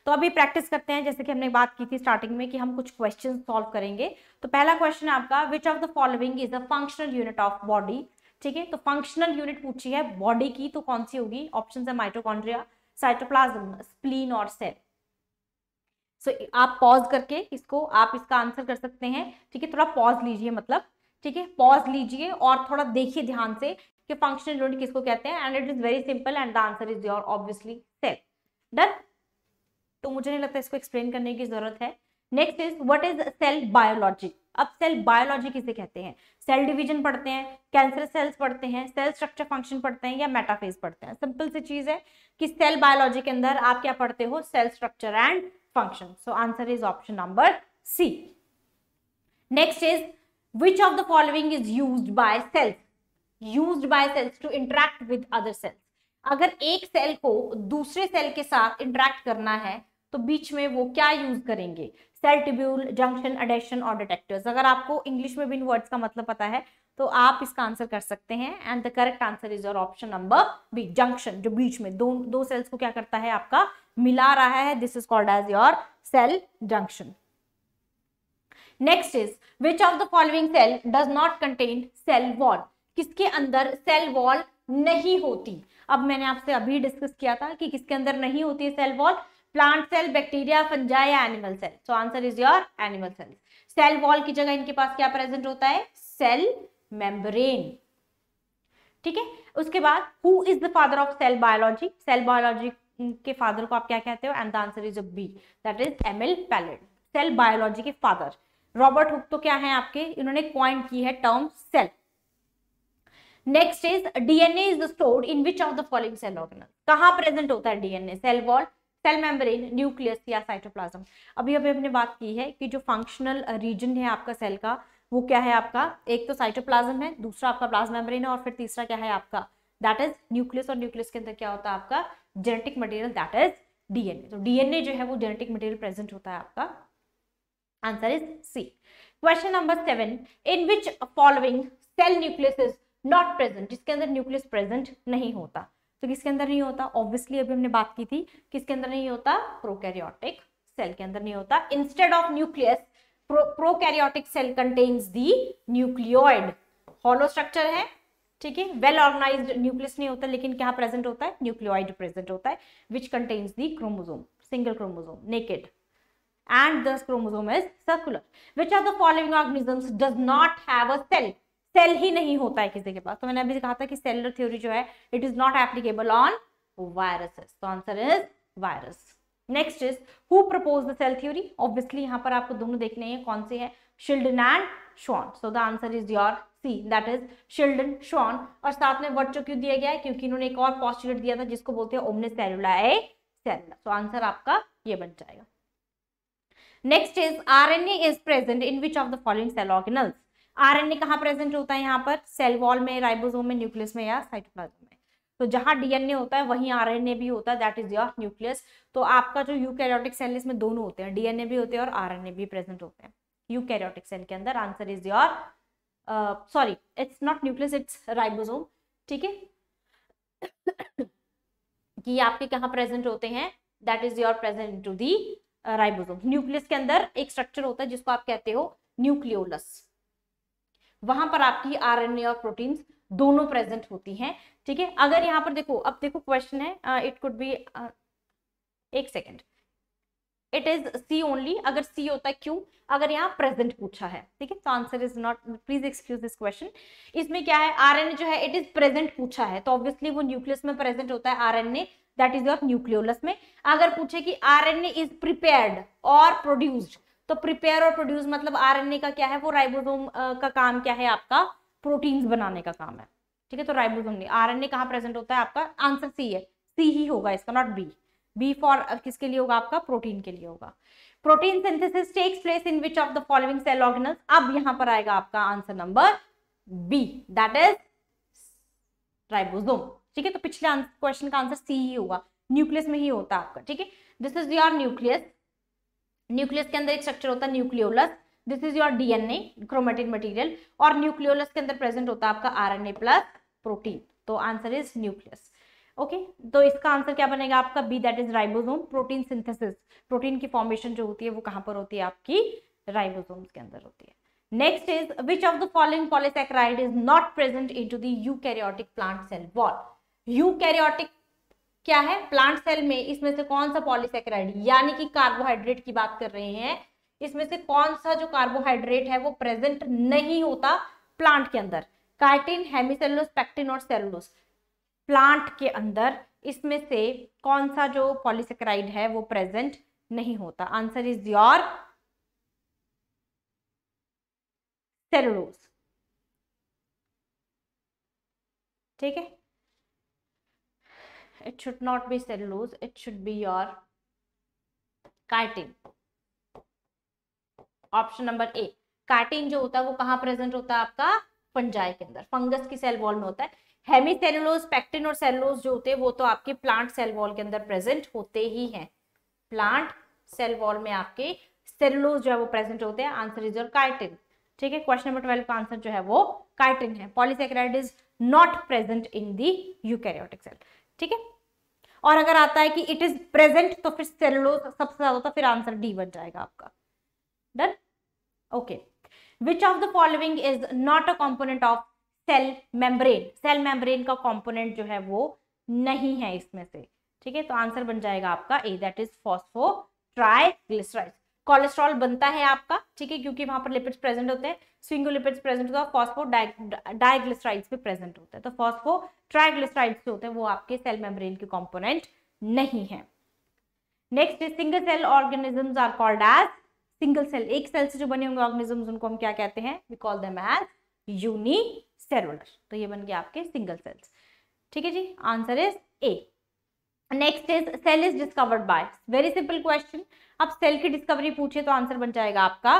S1: तो अभी प्रैक्टिस करते हैं, जैसे कि हमने बात की थी स्टार्टिंग में कि हम कुछ क्वेश्चन सॉल्व करेंगे। तो पहला क्वेश्चन आपका, विच of the following is a functional unit of body, ठीक है। तो फंक्शनल यूनिट पूछी है बॉडी की, तो कौन सी होगी? ऑप्शन है माइटोकॉन्ड्रिया, साइटोप्लाज्म, स्प्लीन और सेल। सो आप पॉज करके इसको, आप इसका आंसर कर सकते हैं, ठीक है। थोड़ा पॉज लीजिए, मतलब ठीक है, पॉज लीजिए और थोड़ा देखिए ध्यान से कि फंक्शनल यूनिट किसको कहते हैं, and it is very simple and the answer is your obviously cell. Done. तो मुझे नहीं लगता इसको एक्सप्लेन करने की जरूरत है। Next is what is cell biology. अब सेल बायोलॉजी किसे कहते हैं? सेल डिवीजन पढ़ते हैं, कैंसर सेल्स पढ़ते हैं, सेल स्ट्रक्चर फंक्शन पढ़ते हैं, या मेटाफेज पढ़ते हैं? सिंपल सी चीज है कि सेल बायोलॉजी के अंदर आप क्या पढ़ते हो? Cell structure and function. So answer is option number C. Next is which of the following is used by cells? Used by cells to interact with other cells. अगर एक सेल को दूसरे सेल के साथ इंटरेक्ट करना है तो बीच में वो क्या यूज करेंगे? सेल ट्यूब्यूल, जंक्शन, एडेशन और डिटेक्टर्स। अगर आपको इंग्लिश में भी इन वर्ड्स का मतलब पता है तो आप इसका आंसर कर सकते हैं, and the correct answer is your option number B, junction. जो बीच में दो सेल्स को क्या करता है, आपका मिला रहा है, this is called as your cell junction. Next is which of the following cell does not contain cell wall. किसके अंदर सेल वॉल नहीं होती? अब मैंने आपसे अभी डिस्कस किया था कि किसके अंदर नहीं होती है cell wall, plant cell, bacteria, fungi या animal cell. So answer is your animal cell. Cell wall की जगह इनके पास क्या प्रेजेंट होता है, सेल मेम्ब्रेन। ठीक है, उसके बाद who is the father of cell biology, cell biology के फादर को आप क्या कहते हो, and the answer is B, that is Emil Palade, cell biology के फादर। रॉबर्ट हुक तो क्या है आपके, इन्होंने कॉइन की है term cell. Next is DNA is stored in which of the following cell organelle, कहां प्रेजेंट होता है DNA, cell wall, cell membrane, nucleus या साइटोप्लाज्म। अभी अभी हमने बात की है कि जो फंक्शनल रीजन है आपका सेल का वो क्या है आपका, एक तो साइटोप्लाज्म है, दूसरा आपका प्लाज्मा मेम्ब्रेन है, और फिर तीसरा क्या है आपका, दैट इज न्यूक्लियस। और न्यूक्लियस के अंदर क्या होता है आपका genetic material, that is DNA. तो डीएनए जो है वो जेनेटिक मटेरियल प्रेजेंट होता है आपका, answer is C. Question number 7, in which following cell nucleus is not present, जिसके अंदर न्यूक्लियस प्रेजेंट नहीं होता। तो किसके अंदर नहीं होता, ऑब्वियसली अभी हमने बात की थी, किसके अंदर नहीं होता, प्रोकैरियोटिक सेल के अंदर नहीं होता। Instead of nucleus prokaryotic cell contains the nucleoid, hollow structure है, ठीक है, वेल ऑर्गेनाइज्ड न्यूक्लियस नहीं होता, लेकिन क्या प्रेजेंट होता है, न्यूक्लियोइड प्रेजेंट होता है, which contains the chromosome, single chromosome, naked, and this chromosome is circular. Which of the following organisms does not have a cell? Cell ही नहीं होता है किसी के पास। तो मैंने अभी कहा था कि सेलुलर थ्योरी जो है it is not applicable on viruses, तो answer is virus. Next is who propose the cell theory, obviously यहाँ पर आपको दोनों देखने हैं कौन से हैं, Schleiden and Schwann. So the answer is your C, that is Schleiden Schwann. और साथ में वर्ड क्यों दिया गया है, क्योंकि इन्होंने एक और पोस्टुलेट दिया था जिसको बोलते हैं ओमनी सेलुला ए सेल। तो आंसर आपका ये बन जाएगा। Next is RNA is present in which of the following cell organelles, RNA कहां प्रेजेंट होता है यहाँ पर, सेल वॉल में, राइबोसोम में, न्यूक्लियस में या साइटोप्लाज्म में। तो जहां डीएनए होता है वहीं आरएनए भी होता है, दैट इज योर न्यूक्लियस। तो आपका जो यूकैरियोटिक सेल इसमें दोनों होते हैं, डीएनए भी होते हैं और आरएनए भी प्रेजेंट होते हैं यूकैरियोटिक सेल के अंदर। Answer is your sorry it's not nucleus, it's ribosome. ठीक है, कि आपके कहां प्रेजेंट होते हैं, that is your present to the ribosome. Nucleus के अंदर एक स्ट्रक्चर होता है जिसको आप कहते हो न्यूक्लियोलस, वहां पर आपकी आरएनए और प्रोटीन्स दोनों प्रेजेंट होती हैं। ठीक है, अगर यहाँ पर देखो, अब देखो क्वेश्चन है, इट कुड बी, एक second, it is C only, अगर सी होता है क्यों, अगर यहाँ प्रेजेंट पूछा है, ठीक है, तो answer is not, please excuse this question. इसमें क्या है, आरएनए जो है इट इज प्रेजेंट पूछा है, तो ऑब्वियसली वो न्यूक्लियस में प्रेजेंट होता है RNA, that is your nucleolus में। अगर पूछे कि आरएनए इज प्रिपेयर्ड और प्रोड्यूस्ड, तो प्रिपेयर और प्रोड्यूस मतलब आरएनए का क्या है, वो राइबोसोम का काम क्या है आपका, प्रोटीन्स बनाने का काम है। ठीक है, तो राइबोसोम नहीं, आरएनए कहाँ प्रेजेंट होता है आपका, आंसर सी है, सी ही होगा इसका, नॉट बी। बी फॉर किसके लिए होगा आपका, प्रोटीन के लिए होगा। Protein synthesis takes place in which of the following cell organelles, अब यहां पर आएगा आपका answer number B, that is ribosome. ठीक है, तो पिछले क्वेश्चन का आंसर सी ही होगा, न्यूक्लियस में ही होता है आपका। ठीक है, this is your nucleus, nucleus के अंदर एक स्ट्रक्चर होता है nucleolus, this is your DNA chromatin material, और न्यूक्लियोलस के अंदर प्रेजेंट होता है आपका आरएनए प्लस प्रोटीन, तो आंसर इज न्यूक्लियस। ओके, तो इसका आंसर क्या बनेगा आपका B, that is ribosome. Protein synthesis, protein की फॉर्मेशन जो होती है वो कहां पर होती है आपकी, राइबोसोम्स के अंदर होती है। Next is which of the following polysaccharide is not present into the eukaryotic plant cell wall. Eukaryotic क्या है, प्लांट सेल में इसमें से कौन सा पॉलीसैकेराइड, यानी कि कार्बोहाइड्रेट की बात कर रहे हैं, इसमें से कौन सा जो कार्बोहाइड्रेट है वो प्रेजेंट नहीं होता प्लांट के अंदर, काइटिन, हेमिसेलुलोज, पेक्टिन और सेलुलोज। प्लांट के अंदर इसमें से कौन सा जो पॉलीसैकेराइड है वो प्रेजेंट नहीं होता, आंसर इज योर सेलुलोज। ठीक है, it should not be cellulose, it should be your chitin। Option number A, chitin जो होता है वो कहां प्रेजेंट होता है आपका, फंजाई के अंदर, फंगस की सेल वॉल में होता है। हेमिसेलुलोज, पेक्टिन और सेलुलोज जो होते हैं वो तो आपके प्लांट सेल वॉल के अंदर प्रेजेंट होते ही हैं, प्लांट सेल वॉल में आपके सेलुलोज जो है वो प्रेजेंट होते हैं, आंसर इज योर काइटिन। ठीक है, क्वेश्चन नंबर 12 का आंसर जो है वो काइटिन है। Polysaccharide is not present in the eukaryotic cell. ठीक है, और अगर आता है कि इट इज प्रेजेंट तो फिर सेलुलोज सबसे ज्यादा होता, फिर आंसर डी बन जाएगा आपका। Done, okay. Which of the following is not a component of cell membrane, cell membrane का कंपोनेंट जो है वो नहीं है इसमें से। ठीक है, तो आंसर बन जाएगा आपका ए, दैट इज फॉस्फोट्राइग्लिसराइड। कोलेस्ट्रॉल बनता है आपका, ठीक है, क्योंकि वहां पर लिपिड्स प्रेजेंट होते हैं, स्फिंगोलिपिड्स प्रेजेंट होता है, फॉस्फोडाइग्लिसराइड्स भी प्रेजेंट होते हैं। तो फॉस्फोट्राइग्लिसराइड्स जो होते हैं वो आपके सेल मेम्ब्रेन के कंपोनेंट नहीं है। Next is single cell organisms are called as single cell, एक सेल से जो बने होंगे ऑर्गेनिजम्स उनको हम क्या कहते हैं, we call them as unicellular. तो ये बन गया आपके सिंगल सेल्स, ठीक है जी, answer is A. Next is cell is discovered by, very simple question, अब सेल की डिस्कवरी पूछे तो आंसर बन जाएगा आपका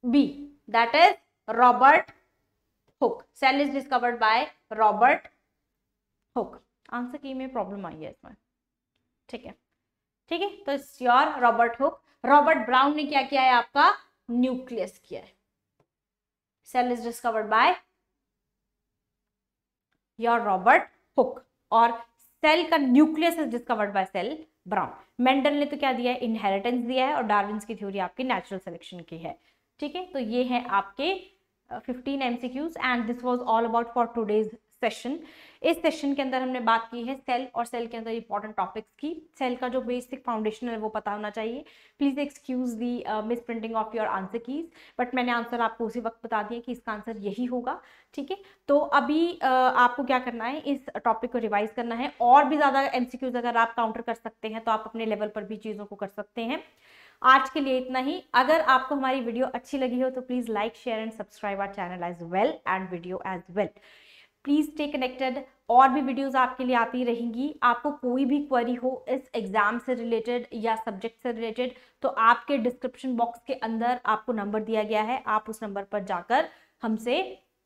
S1: B, that is Robert Hooke. Cell is discovered by Robert Hooke. Answer की में प्रॉब्लम आई है इसमें, ठीक है, ठीक है, तो it's your Robert Hooke. Robert Brown ने क्या किया है, आपका न्यूक्लियस किया है। Cell is discovered by your Robert Hooke और सेल का nucleus is discovered by cell Brown. Mendel ने तो क्या दिया है, इनहेरिटेंस दिया है, और डार्विन्स की थ्योरी आपकी नेचुरल सिलेक्शन की है, ठीक है। तो ये है आपके 15 MCQs and this was all about for today's session. इस सेशन के अंदर हमने बात की है सेल और सेल के अंदर इंपॉर्टेंट टॉपिक्स की। सेल का जो बेसिक फाउंडेशन है वो पता होना चाहिए। Please excuse the miss printing of your answer keys, but मैंने आंसर आपको उसी वक्त बता दिया कि इसका आंसर यही होगा, ठीक है। तो अभी आपको क्या करना है, इस टॉपिक को रिवाइज करना है। और भी ज्यादा MCQs अगर आप काउंटर कर सकते हैं तो आप अपने लेवल पर भी चीजों को कर सकते हैं। आज के लिए इतना ही। अगर आपको हमारी वीडियो अच्छी लगी हो तो please like, share and subscribe our channel as well and video as well. Please stay connected, और भी वीडियोस आपके लिए आती रहेंगी। आपको कोई भी क्वेरी हो इस एग्जाम से रिलेटेड या सब्जेक्ट से रिलेटेड तो आपके डिस्क्रिप्शन बॉक्स के अंदर आपको नंबर दिया गया है, आप उस नंबर पर जाकर हमसे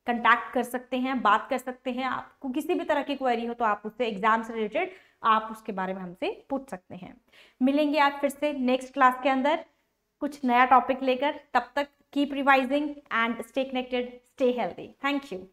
S1: कंटैक्ट कर सकते हैं, बात कर सकते हैं। आपको किसी भी तरह की क्वेरी हो तो आप उससे एग्जाम से रिलेटेड आप उसके बारे में हमसे पूछ सकते हैं। मिलेंगे आप फिर से नेक्स्ट क्लास के अंदर कुछ नया टॉपिक लेकर। तब तक keep revising and stay connected, stay healthy. Thank you.